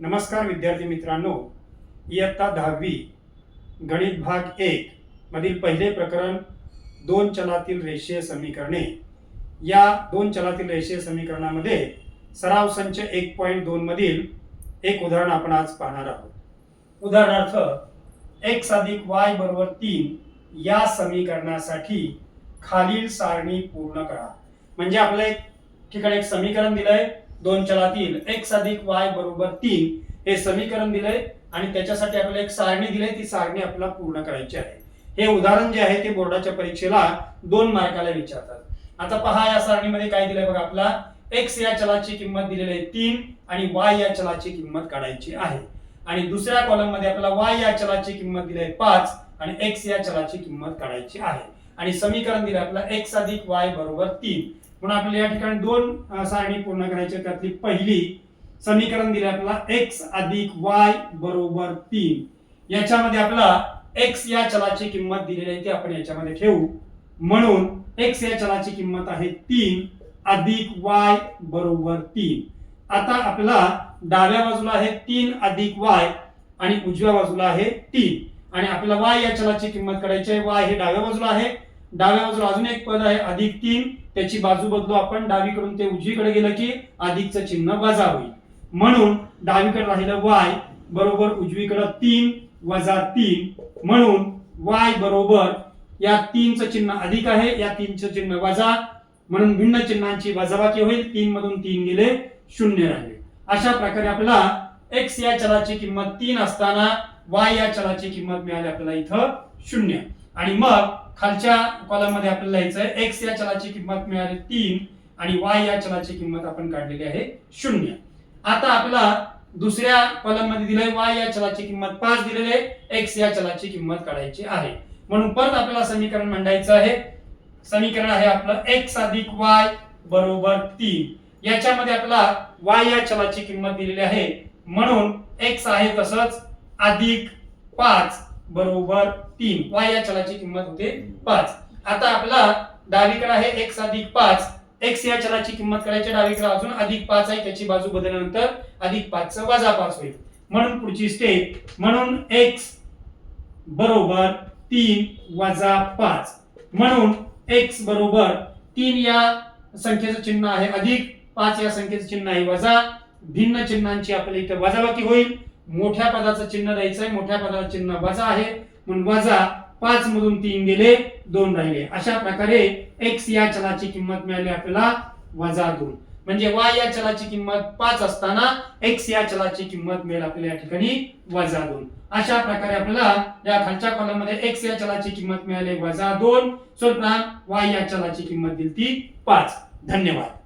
नमस्कार विद्यार्थी मित्रांनो, इयत्ता 10वी गणित भाग 1 मधील पहिले प्रकरण दोन चलातील रेषीय समीकरणे या दोन चलातील रेषीय समीकरणामध्ये सराव संच 1.2 मधील एक उदाहरण आपण आज पाहणार आहोत। उदाहरणार्थ x अधिक y बरोबर 3 या समीकरणासाठी खालील सारणी पूर्ण करा। म्हणजे आपल्या ठिकाणी एक समीकरण दिलंय, दोन चलातील x अधिक y बरोबर 3 हे समीकरण दिलंय आणि त्याच्यासाठी आपल्याला एक सारणी दिली, ती सारणी आपल्याला पूर्ण करायची आहे। हे उदाहरण जे आहे ते बोर्डाच्या परीक्षेला 2 मार्काला विचारतात। आता पहा, या सारणीमध्ये काय दिलंय बघा, आपला x या चलाची किंमत दिलेली आहे 3 आणि y या चलाची किंमत काढायची आहे। आणि दुसऱ्या कॉलम मध्ये आपल्याला y या चलाची किंमत दिली आहे 5 आणि x या चलाची किंमत काढायची आहे। आणि समीकरण दिलं आपल्याला x अधिक y बरोबर 3। म्हणून आपल्याला या ठिकाणी दोन सारणी पूर्ण करायची। त्यातली पहिली समीकरण दिले आपल्याला x अधिक y बरोबर 3, याच्यामध्ये आपल्याला x या चलाची किंमत दिलेली आहे ती आपण याच्यामध्ये ठेवू। म्हणून x या चलाची किंमत आहे 3 अधिक y बरोबर 3। आता आपल्याला डाव्या बाजूला आहे 3 अधिक y आणि उजव्या बाजूला आहे 3 आणि आपल्याला y या चलाची किंमत काढायची आहे। y हे डाव्या बाजूला आहे, डाव्या बाजूला अजून एक पद आहे अधिक 3, त्याची बाजू बदलू आपण, डावीकडून ते उजवीकडे गेलं की अधिकचं चिन्ह वजा होईल। म्हणून डावीकडे राहिलं y बरोबर उजवीकडे 3 वजा 3, म्हणून y बरोबर या 3 चं चिन्ह अधिक आहे, या 3 चं चिन्ह वजा, म्हणून भिन्न चिन्हांची वजाबाकी होईल। 3 मधून 3 गेले, 0 राहिले। अशा प्रकारे आपल्याला x या चलाची किंमत 3 असताना y या चलाची किंमत मिळाली आपल्याला इथं 0। आणि मग खालच्या कॉलम मध्ये आपल्याला लिहायचंय x या चलाची किंमत मिळाली 3 आणि y या चलाची किंमत आपण काढलेली आहे 0। आता आपल्याला दुसऱ्या कॉलम मध्ये दिलंय y या चलाची किंमत 5 दिलेली आहे, x या चलाची किंमत काढायची आहे। म्हणून परत आपल्याला समीकरण मांडायचं आहे। समीकरण आहे आपलं x अधिक y बरोबर 3, याच्यामध्ये आपल्याला y या चलाची किंमत दिलेली आहे, म्हणून x आहे तसंच अधिक 5 बरोबर 3, y या चलाची किंमत होते 5। आता आपला डावीकडे आहे x अधिक 5, x या चलाची किंमत करायची, डावीकडे अजून अधिक 5 आहे, त्याची बाजू बदलल्यानंतर अधिक 5 चं वजा 5 होईल। म्हणून पुढची स्टेप, म्हणून x बरोबर 3 वजा 5, म्हणून x बरोबर 3 या संख्येचं चिन्ह आहे अधिक, 5 या संख्येचं चिन्ह आहे वजा, भिन्न चिन्हांची आपल्याला इथे वजाबाकी होईल। मोठ्या पदाचं चिन्ह द्यायचं आहे, मोठ्या पदाचं चिन्ह वजा आहे, म्हणून वजा 5 मधून 3 गेले, 2 राहिले। अशा प्रकारे x या चलाची किंमत मिळाली आपल्याला वजा 2। म्हणजे y या चलाची किंमत 5 असताना x या चलाची किंमत मिळेल आपल्याला या ठिकाणी वजा 2। अशा प्रकारे आपल्याला या खालच्या कॉलम मध्ये x या चलाची किंमत मिळाली वजा 2, स्वतः y या चलाची किंमत दिली ती 5। धन्यवाद।